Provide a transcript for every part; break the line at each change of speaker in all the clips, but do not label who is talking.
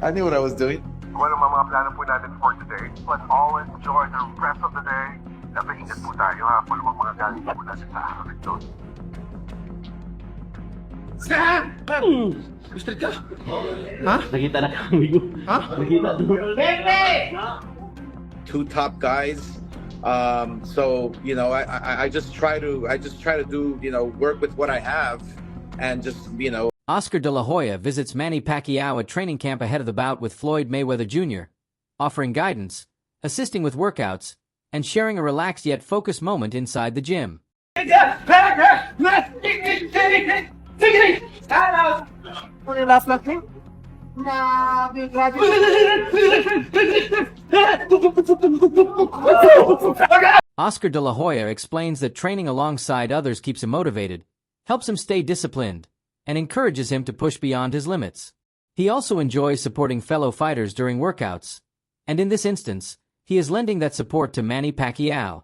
I knew what I was doing.
Kung ano mga plano po natin for today, but always enjoy the rest of the day. Napaingat po tayo ha, kung anong mga galing po natin sa araw ito.
Straight ka? Ha? Nakita na kami ko. Ha? Nakita doon.
Two top guys. So you know, I just try to do, you know, work with what I have, and just, you know.
Oscar De La Hoya visits Manny Pacquiao at training camp ahead of the bout with Floyd Mayweather Jr., offering guidance, assisting with workouts, and sharing a relaxed yet focused moment inside the gym. Oscar De La Hoya explains that training alongside others keeps him motivated, helps him stay disciplined, and encourages him to push beyond his limits. He also enjoys supporting fellow fighters during workouts, and in this instance, he is lending that support to Manny Pacquiao.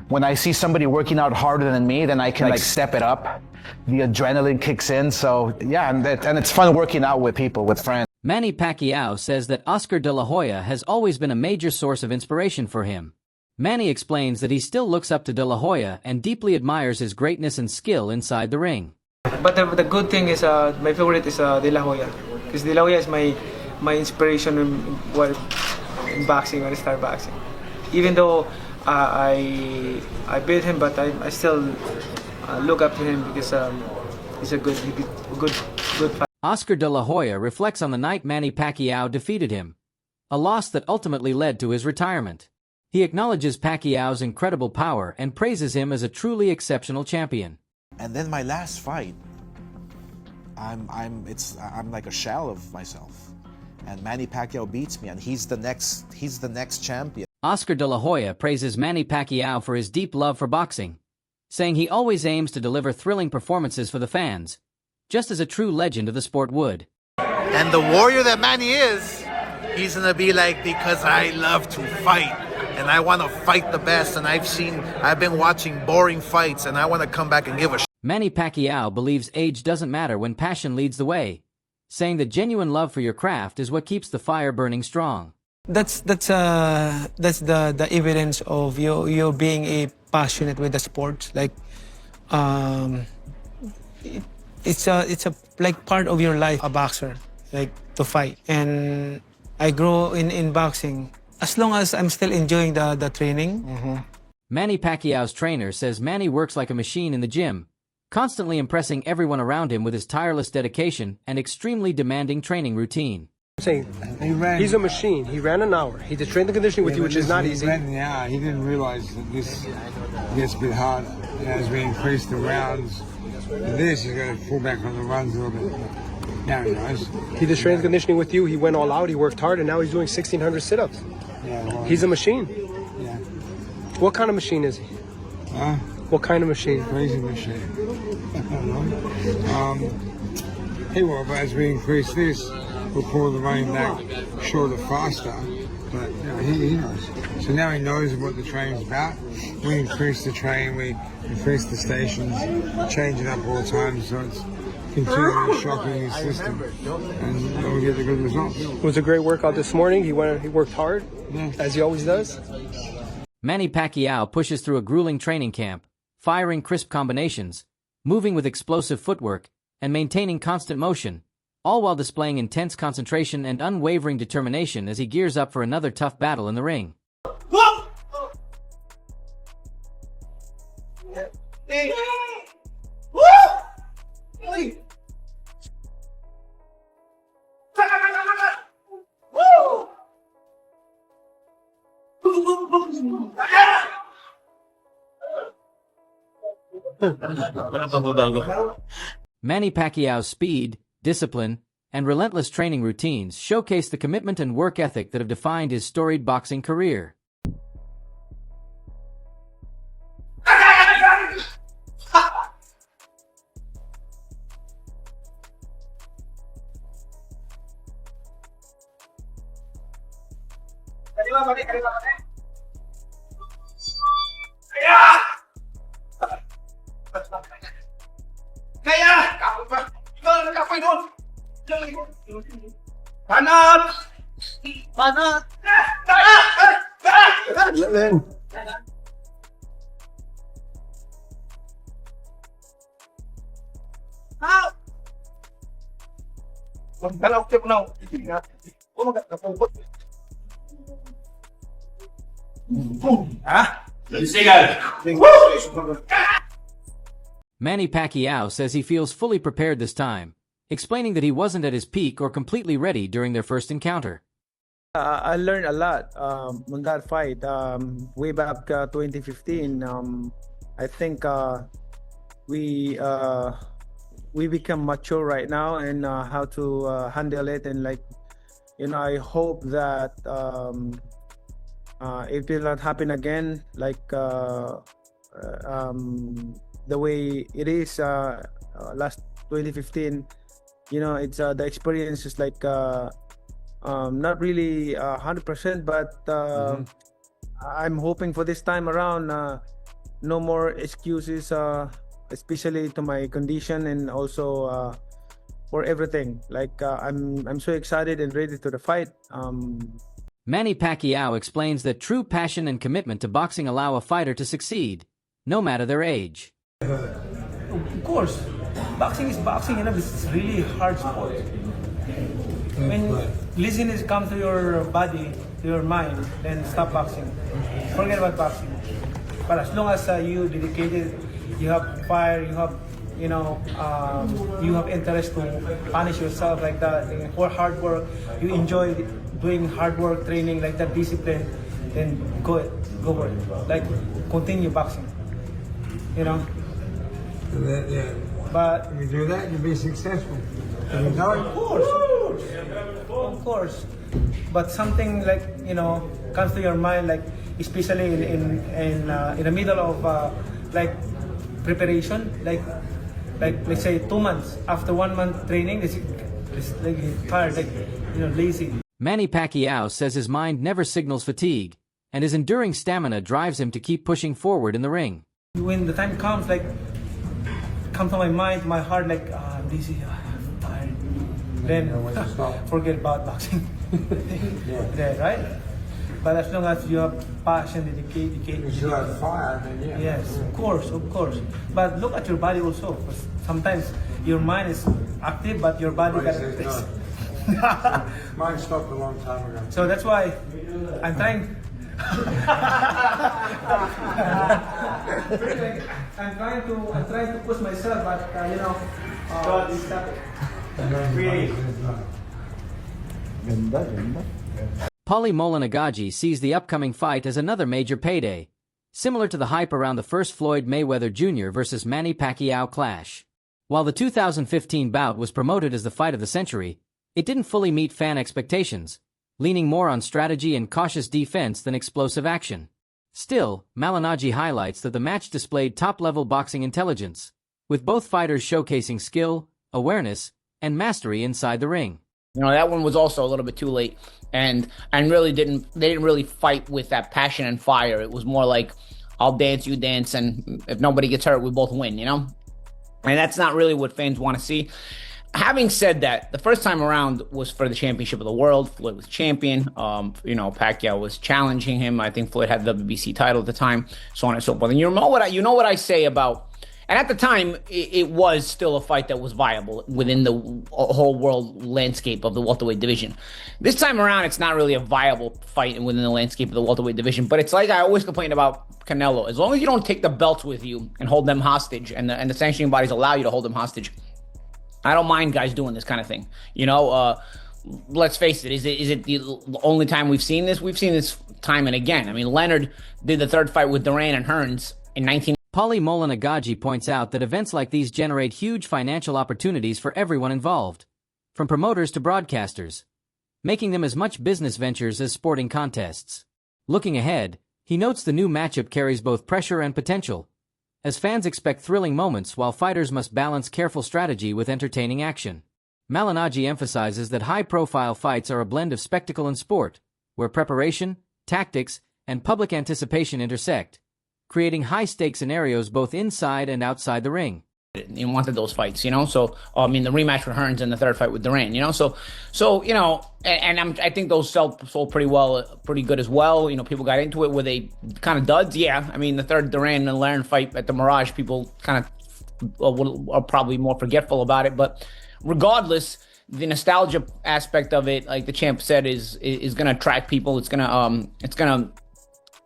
When I see somebody working out harder than me, then I can like step it up. The adrenaline kicks in, so yeah, and it's fun working out with people, with friends.
Manny Pacquiao says that Oscar De La Hoya has always been a major source of inspiration for him. Manny explains that he still looks up to De La Hoya and deeply admires his greatness and skill inside the ring.
But the good thing is, my favorite is De La Hoya, because De La Hoya is my inspiration in boxing, when I start boxing. Even though I beat him, but I still look up to him because he's a good fighter.
Oscar De La Hoya reflects on the night Manny Pacquiao defeated him, a loss that ultimately led to his retirement. He acknowledges Pacquiao's incredible power and praises him as a truly exceptional champion.
And then my last fight, I'm like a shell of myself, and Manny Pacquiao beats me, and he's the next champion.
Oscar De La Hoya praises Manny Pacquiao for his deep love for boxing, saying he always aims to deliver thrilling performances for the fans, just as a true legend of the sport would.
And the warrior that Manny is, he's gonna be like, because I love to fight, and I want to fight the best, and I've been watching boring fights, and I want to come back and give a
Manny Pacquiao believes age doesn't matter when passion leads the way, saying that genuine love for your craft is what keeps the fire burning strong.
That's the evidence of you being a passionate with the sport. Like, it's a like part of your life, a boxer, like to fight. And I grow in boxing as long as I'm still enjoying the training.
Manny Pacquiao's trainer says Manny works like a machine in the gym, constantly impressing everyone around him with his tireless dedication and extremely demanding training routine.
Saying he's a machine. He ran an hour. He did strength and conditioning with you, which is not easy.
Yeah, he didn't realize that this gets a bit harder. As we increase the rounds, he's going to pull back on the runs a little bit. Now he knows.
He did strength and conditioning with you. He went all out. He worked hard, and now he's doing 1,600 sit-ups.
Yeah, well,
he's a machine.
Yeah.
What kind of machine is he? What kind of machine?
Crazy machine. I don't know. He will, but as we increase this, we'll pull the running back shorter, faster. But you know, he knows. So now he knows what the training's about. We increase the train, we increase the stations, change it up all the time, so it's continually shocking his system, and we'll get the good results.
It was a great workout this morning. He worked hard, as he always does.
Manny Pacquiao pushes through a grueling training camp, firing crisp combinations, moving with explosive footwork, and maintaining constant motion, all while displaying intense concentration and unwavering determination as he gears up for another tough battle in the ring. Manny Pacquiao's speed, discipline, and relentless training routines showcase the commitment and work ethic that have defined his storied boxing career.
Panat! Panat!
Then.
Magdalaw ko na. Umagat na po.
Manny Pacquiao says he feels fully prepared this time, explaining that he wasn't at his peak or completely ready during their first encounter.
I learned a lot on that fight. Way back 2015, I think we become mature right now and how to handle it, and I hope that it will not happen again the way it is last 2015. It's the experience is not really 100%, but I'm hoping for this time around no more excuses, especially to my condition and also for everything. I'm so excited and ready to the fight.
Manny Pacquiao explains that true passion and commitment to boxing allow a fighter to succeed, no matter their age.
Of course, boxing is boxing. It's really hard sport. When laziness comes to your body, to your mind, then stop boxing. Forget about boxing. But as long as you dedicated, you have fire, you have you have interest to punish yourself like that, for hard work, you enjoy doing hard work, training like that, discipline, then go for it. Continue boxing. But
if you do that, you'll be successful. You know it?
Of course. But something comes to your mind, especially in the middle of preparation, let's say 2 months after 1 month training, it's tired, lazy.
Manny Pacquiao says his mind never signals fatigue, and his enduring stamina drives him to keep pushing forward in the ring.
When the time comes, come to my mind, my heart, I'm dizzy, I'm tired. Then forget about boxing. Yeah, right? But as long as you have passion, dedication,
If you have fire, then yeah.
yes, of course. But look at your body also. 'Cause sometimes your mind is active, but your body got
Voice is Mine stopped a long time ago.
So that's why I'm trying. I'm trying to push myself, but stop it.
Paulie Molinagaji sees the upcoming fight as another major payday, similar to the hype around the first Floyd Mayweather Jr. versus Manny Pacquiao clash. While the 2015 bout was promoted as the fight of the century, it didn't fully meet fan expectations, leaning more on strategy and cautious defense than explosive action. Still, Molinagaji highlights that the match displayed top-level boxing intelligence, with both fighters showcasing skill, awareness, and mastery inside the ring.
That one was also a little bit too late, and they didn't really fight with that passion and fire. It was more like, I'll dance, you dance, and if nobody gets hurt, we both win, And that's not really what fans want to see. Having said that, the first time around was for the championship of the world. Floyd was champion. Pacquiao was challenging him. I think Floyd had the WBC title at the time, so on and so forth. And you know what I say about. And at the time, it was still a fight that was viable within the whole world landscape of the welterweight division. This time around, it's not really a viable fight within the landscape of the welterweight division. But it's like I always complain about Canelo. As long as you don't take the belts with you and hold them hostage, and the sanctioning bodies allow you to hold them hostage, I don't mind guys doing this kind of thing. Let's face it. Is it the only time we've seen this? We've seen this time and again. I mean, Leonard did the third fight with Duran and Hearns in 19.
Paulie Molinagaji points out that events like these generate huge financial opportunities for everyone involved, from promoters to broadcasters, making them as much business ventures as sporting contests. Looking ahead, he notes the new matchup carries both pressure and potential, as fans expect thrilling moments while fighters must balance careful strategy with entertaining action. Molinagaji emphasizes that high-profile fights are a blend of spectacle and sport, where preparation, tactics, and public anticipation intersect, creating high-stakes scenarios both inside and outside the ring.
and wanted those fights, you know. So I mean, the rematch with Hearns and the third fight with Duran, you know. So you know, and I think those sold pretty well, pretty good as well. You know, people got into it. Were they kind of duds? Yeah. I mean, the third Duran and Larin fight at the Mirage, people kind of are probably more forgetful about it. But regardless, the nostalgia aspect of it, like the champ said, is going to attract people. It's gonna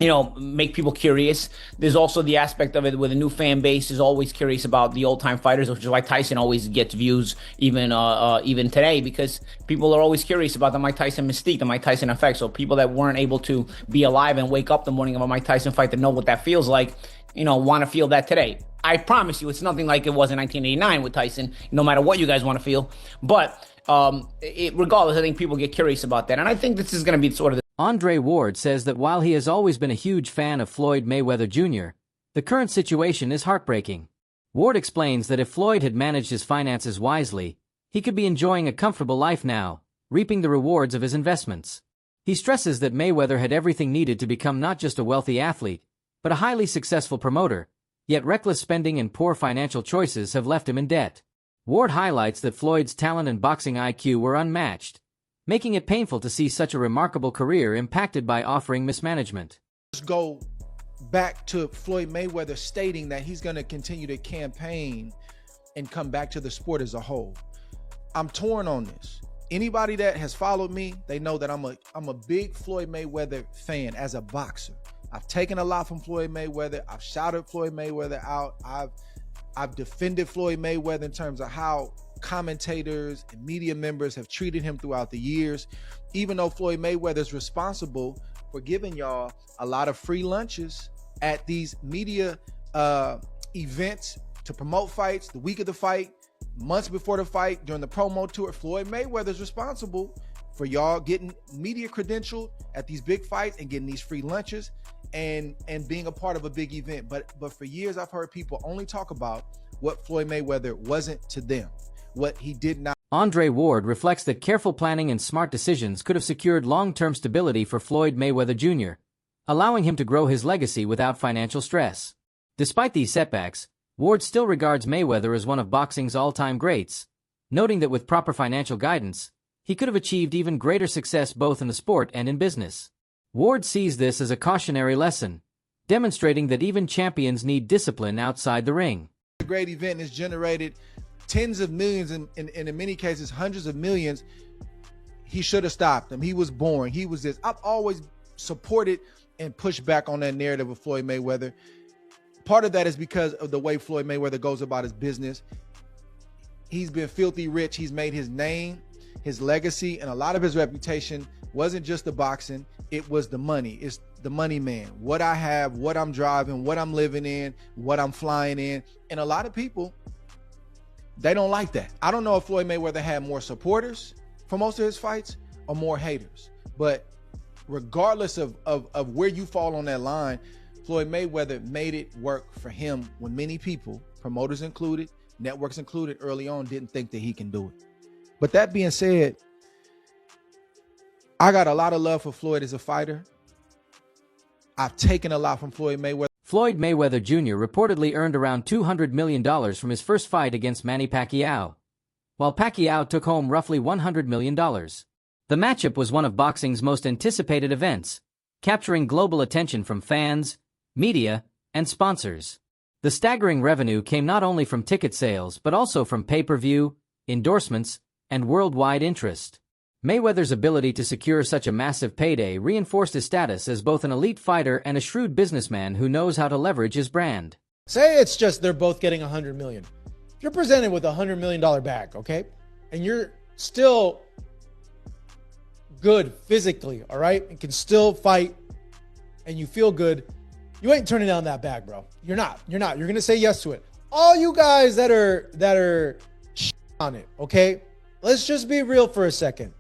you know, make people curious. There's also the aspect of it where the new fan base is always curious about the old time fighters, which is why Tyson always gets views even today, because people are always curious about the Mike Tyson mystique, the Mike Tyson effect. So people that weren't able to be alive and wake up the morning of a Mike Tyson fight to know what that feels like, you know, want to feel that today. I promise you, it's nothing like it was in 1989 with Tyson, no matter what you guys want to feel. But regardless, I think people get curious about that. And I think this is going to be sort of
Andre Ward says that while he has always been a huge fan of Floyd Mayweather Jr., the current situation is heartbreaking. Ward explains that if Floyd had managed his finances wisely, he could be enjoying a comfortable life now, reaping the rewards of his investments. He stresses that Mayweather had everything needed to become not just a wealthy athlete, but a highly successful promoter, yet reckless spending and poor financial choices have left him in debt. Ward highlights that Floyd's talent and boxing IQ were unmatched, making it painful to see such a remarkable career impacted by offering mismanagement.
Let's go back to Floyd Mayweather stating that he's going to continue to campaign and come back to the sport as a whole. I'm torn on this. Anybody that has followed me, they know that I'm a big Floyd Mayweather fan as a boxer. I've taken a lot from Floyd Mayweather. I've shouted Floyd Mayweather out. I've defended Floyd Mayweather in terms of how commentators and media members have treated him throughout the years, even though Floyd Mayweather is responsible for giving y'all a lot of free lunches at these media events to promote fights, the week of the fight, months before the fight, during the promo tour. Floyd Mayweather is responsible for y'all getting media credentialed at these big fights and getting these free lunches and being a part of a big event. But for years, I've heard people only talk about what Floyd Mayweather wasn't to them, what he did not.
Andre Ward reflects that careful planning and smart decisions could have secured long-term stability for Floyd Mayweather Jr., allowing him to grow his legacy without financial stress. Despite these setbacks, Ward still regards Mayweather as one of boxing's all-time greats, noting that with proper financial guidance, he could have achieved even greater success both in the sport and in business. Ward sees this as a cautionary lesson, demonstrating that even champions need discipline outside the ring.
A great event has generated tens of millions and in many cases hundreds of millions. He should have stopped him. He was boring. He was this. I've always supported and pushed back on that narrative of Floyd Mayweather. Part of that is because of the way Floyd Mayweather goes about his business. He's been filthy rich. He's made his name, his legacy, and a lot of his reputation wasn't just the boxing. It was the money. It's the money man. What I have, what I'm driving, what I'm living in, what I'm flying in. And a lot of people, they don't like that. I don't know if Floyd Mayweather had more supporters for most of his fights or more haters. But regardless of where you fall on that line, Floyd Mayweather made it work for him when many people, promoters included, networks included, early on didn't think that he can do it. But that being said, I got a lot of love for Floyd as a fighter. I've taken a lot from Floyd Mayweather.
Floyd Mayweather Jr. reportedly earned around $200 million from his first fight against Manny Pacquiao, while Pacquiao took home roughly $100 million. The matchup was one of boxing's most anticipated events, capturing global attention from fans, media, and sponsors. The staggering revenue came not only from ticket sales but also from pay-per-view, endorsements, and worldwide interest. Mayweather's ability to secure such a massive payday reinforced his status as both an elite fighter and a shrewd businessman who knows how to leverage his brand.
Say it's just they're both getting $100 million. If you're presented with a $100 million bag, okay, and you're still good physically, all right, and can still fight, and you feel good, you ain't turning down that bag, bro. You're not. You're gonna say yes to it. All you guys that are on it, okay, let's just be real for a second.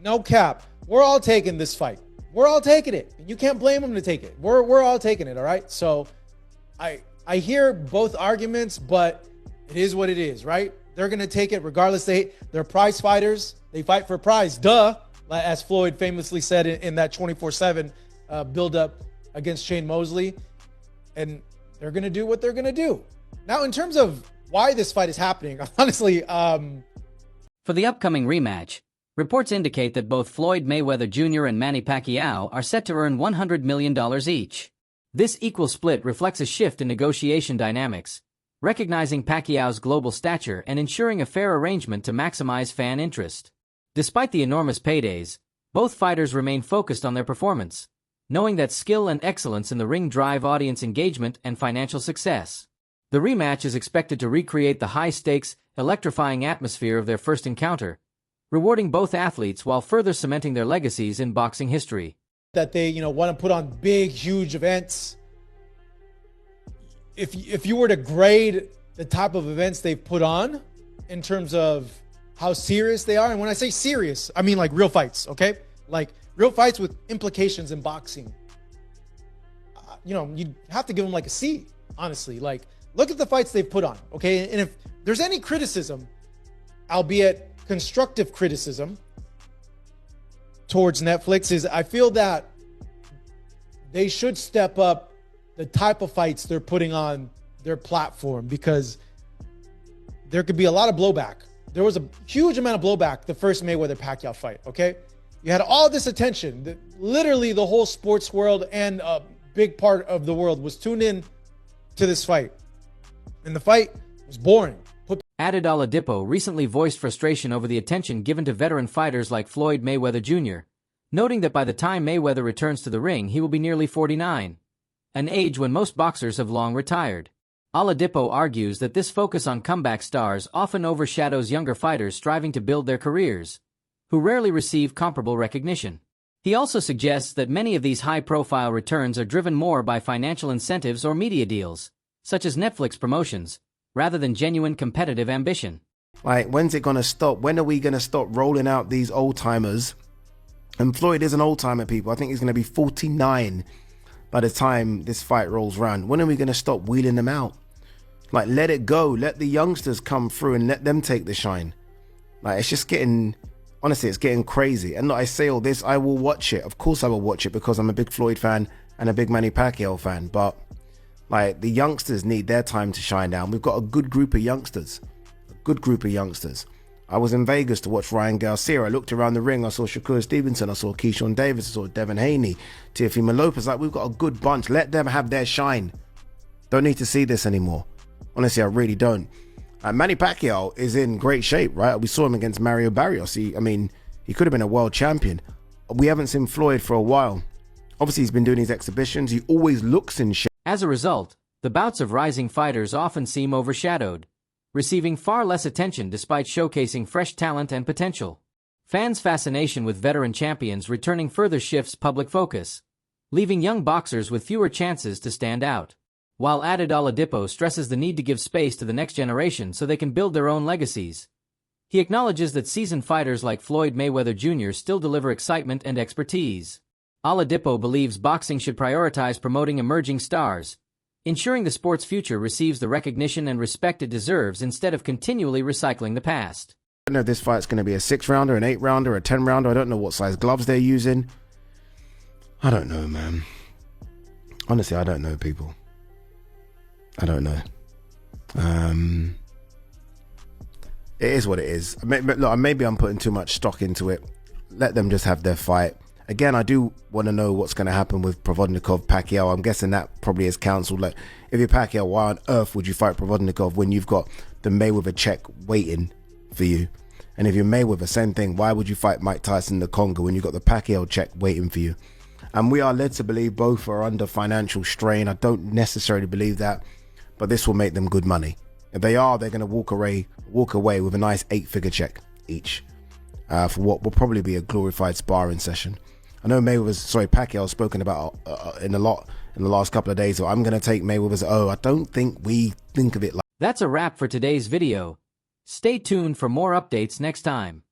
No cap. We're all taking this fight. We're all taking it. You can't blame them to take it. We're all taking it, all right? So I hear both arguments, but it is what it is, right? They're going to take it regardless. They're prize fighters. They fight for a prize. Duh. As Floyd famously said in that 24/7 build-up against Shane Mosley. And they're going to do what they're going to do. Now, in terms of why this fight is happening, honestly,
For the upcoming rematch, reports indicate that both Floyd Mayweather Jr. and Manny Pacquiao are set to earn $100 million each. This equal split reflects a shift in negotiation dynamics, recognizing Pacquiao's global stature and ensuring a fair arrangement to maximize fan interest. Despite the enormous paydays, both fighters remain focused on their performance, knowing that skill and excellence in the ring drive audience engagement and financial success. The rematch is expected to recreate the high-stakes, electrifying atmosphere of their first encounter, rewarding both athletes while further cementing their legacies in boxing history.
That they, want to put on big, huge events. If you were to grade the type of events they've put on in terms of how serious they are, and when I say serious, I mean like real fights, okay? Like real fights with implications in boxing. You have to give them like a C, honestly. Like, look at the fights they've put on, okay? And if there's any criticism, albeit constructive criticism, towards Netflix, is I feel that they should step up the type of fights they're putting on their platform, because there could be a lot of blowback. There was a huge amount of blowback the first Mayweather-Pacquiao fight, okay? You had all this attention. Literally the whole sports world and a big part of the world was tuned in to this fight. And the fight was boring.
Adid Oladipo recently voiced frustration over the attention given to veteran fighters like Floyd Mayweather Jr., noting that by the time Mayweather returns to the ring, he will be nearly 49, an age when most boxers have long retired. Oladipo argues that this focus on comeback stars often overshadows younger fighters striving to build their careers, who rarely receive comparable recognition. He also suggests that many of these high-profile returns are driven more by financial incentives or media deals, such as Netflix promotions, rather than genuine competitive ambition.
Like, when's it going to stop? When are we going to stop rolling out these old-timers? And Floyd is an old-timer, people. I think he's going to be 49 by the time this fight rolls around. When are we going to stop wheeling them out? Like, let it go. Let the youngsters come through and let them take the shine. Like, it's just getting... Honestly, it's getting crazy. And I say all this, I will watch it. Of course I will watch it, because I'm a big Floyd fan and a big Manny Pacquiao fan. But, like, the youngsters need their time to shine now. We've got a good group of youngsters. A good group of youngsters. I was in Vegas to watch Ryan Garcia. I looked around the ring. I saw Shakur Stevenson. I saw Keyshawn Davis. I saw Devin Haney. Teofimo Lopez. Like, we've got a good bunch. Let them have their shine. Don't need to see this anymore. Honestly, I really don't. Manny Pacquiao is in great shape, right? We saw him against Mario Barrios. He could have been a world champion. We haven't seen Floyd for a while. Obviously, he's been doing his exhibitions. He always looks in shape.
As a result, the bouts of rising fighters often seem overshadowed, receiving far less attention despite showcasing fresh talent and potential. Fans' fascination with veteran champions returning further shifts public focus, leaving young boxers with fewer chances to stand out. While Adid Oladipo stresses the need to give space to the next generation so they can build their own legacies, he acknowledges that seasoned fighters like Floyd Mayweather Jr. still deliver excitement and expertise. Oladipo believes boxing should prioritize promoting emerging stars, ensuring the sport's future receives the recognition and respect it deserves instead of continually recycling the past.
I don't know if this fight's going to be a 6-rounder, an 8-rounder, a 10-rounder. I don't know what size gloves they're using. I don't know, man. Honestly, I don't know, people. I don't know. It is what it is. Look, maybe I'm putting too much stock into it. Let them just have their fight. Again, I do want to know what's going to happen with Provodnikov, Pacquiao. I'm guessing that probably is cancelled. Like, if you're Pacquiao, why on earth would you fight Provodnikov when you've got the Mayweather check waiting for you? And if you're Mayweather, same thing. Why would you fight Mike Tyson in the Congo when you've got the Pacquiao check waiting for you? And we are led to believe both are under financial strain. I don't necessarily believe that, but this will make them good money. If they are, they're going to walk away with a nice 8-figure check each for what will probably be a glorified sparring session. I know Pacquiao has spoken about in the last couple of days. So I'm going to take Mayweather's. I don't think we think of it like.
That's a wrap for today's video. Stay tuned for more updates next time.